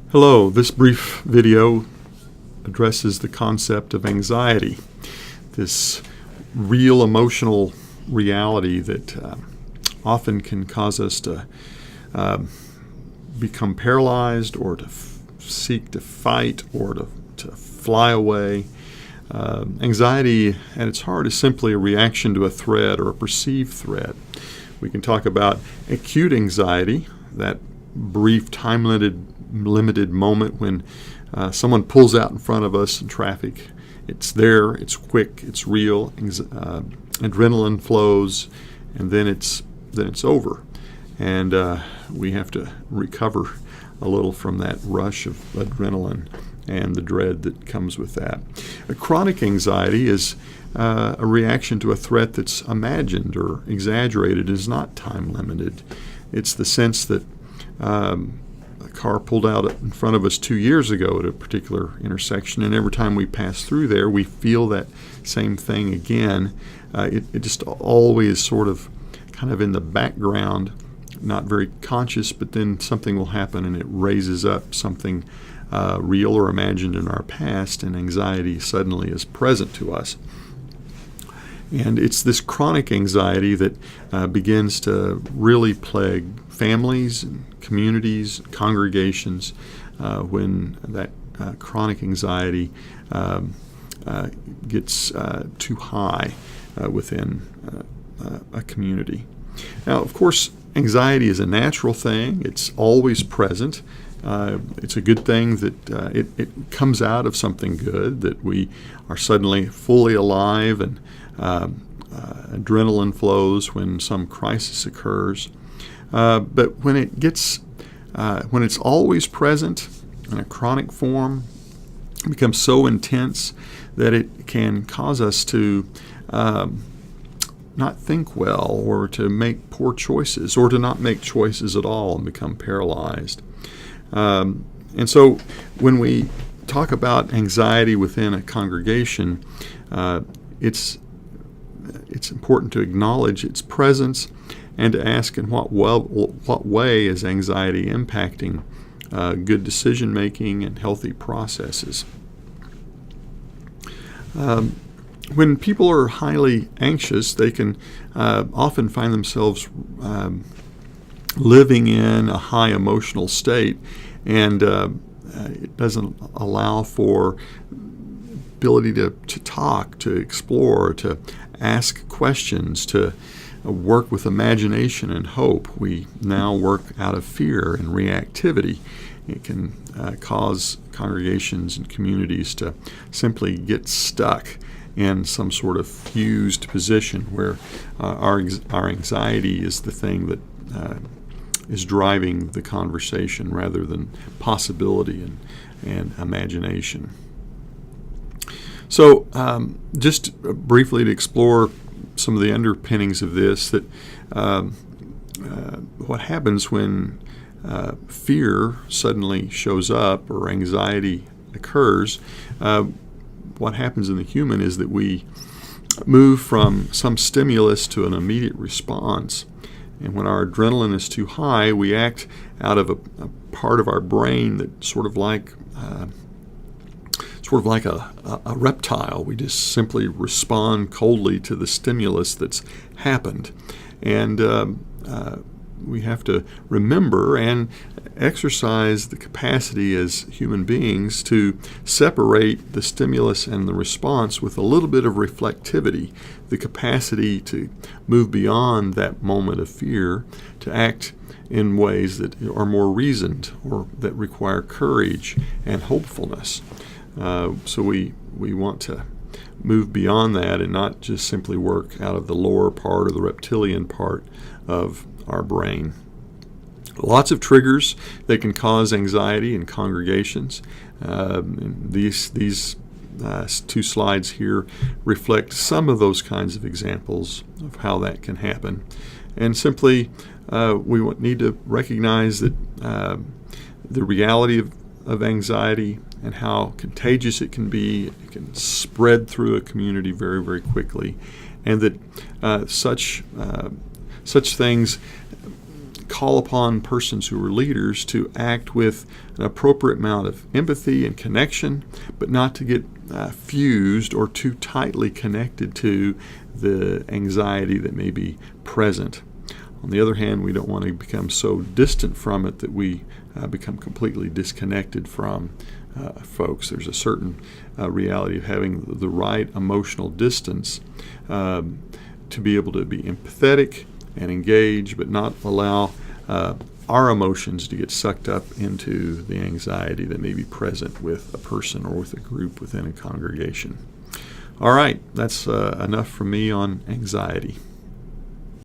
Hello, this brief video addresses the concept of anxiety, this real emotional reality that often can cause us to become paralyzed or to seek to fight or to fly away. Anxiety at its heart is simply a reaction to a threat or a perceived threat. We can talk about acute anxiety, that brief time-limited moment when someone pulls out in front of us in traffic. It's there, it's quick, it's real, adrenaline flows, and then it's over. And we have to recover a little from that rush of adrenaline and the dread that comes with that. A chronic anxiety is a reaction to a threat that's imagined or exaggerated, is not time-limited. It's the sense that a car pulled out in front of us 2 years ago at a particular intersection, and every time we pass through there, we feel that same thing again. It just always sort of kind of in the background, not very conscious, but then something will happen and it raises up something real or imagined in our past, and anxiety suddenly is present to us. And it's this chronic anxiety that begins to really plague families and communities, congregations, when that chronic anxiety gets too high within a community. Now, of course, anxiety is a natural thing. It's always present. It's a good thing that it comes out of something good, that we are suddenly fully alive and adrenaline flows when some crisis occurs. But when it's always present in a chronic form, it becomes so intense that it can cause us to not think well, or to make poor choices, or to not make choices at all and become paralyzed. And so when we talk about anxiety within a congregation, it's important to acknowledge its presence and to ask in what way is anxiety impacting good decision making and healthy processes. When people are highly anxious, they can often find themselves living in a high emotional state, and it doesn't allow for ability to talk, to explore, to ask questions, to work with imagination and hope. We now work out of fear and reactivity. It can cause congregations and communities to simply get stuck in some sort of fused position where our anxiety is the thing that is driving the conversation rather than possibility and imagination. So just briefly to explore some of the underpinnings of this, that what happens when fear suddenly shows up or anxiety occurs, what happens in the human is that we move from some stimulus to an immediate response. And when our adrenaline is too high, we act out of a part of our brain that sort of like a reptile. We just simply respond coldly to the stimulus that's happened. And we have to remember and exercise the capacity as human beings to separate the stimulus and the response with a little bit of reflectivity, the capacity to move beyond that moment of fear, to act in ways that are more reasoned or that require courage and hopefulness. So we want to move beyond that and not just simply work out of the lower part or the reptilian part of our brain. Lots of triggers that can cause anxiety in congregations. These two slides here reflect some of those kinds of examples of how that can happen. And simply, we need to recognize that the reality of anxiety and how contagious it can be. It can spread through a community very, very quickly, and that such things call upon persons who are leaders to act with an appropriate amount of empathy and connection, but not to get fused or too tightly connected to the anxiety that may be present. On the other hand, we don't want to become so distant from it that we become completely disconnected from folks. There's a certain reality of having the right emotional distance to be able to be empathetic and engage, but not allow our emotions to get sucked up into the anxiety that may be present with a person or with a group within a congregation. All right, that's enough from me on anxiety.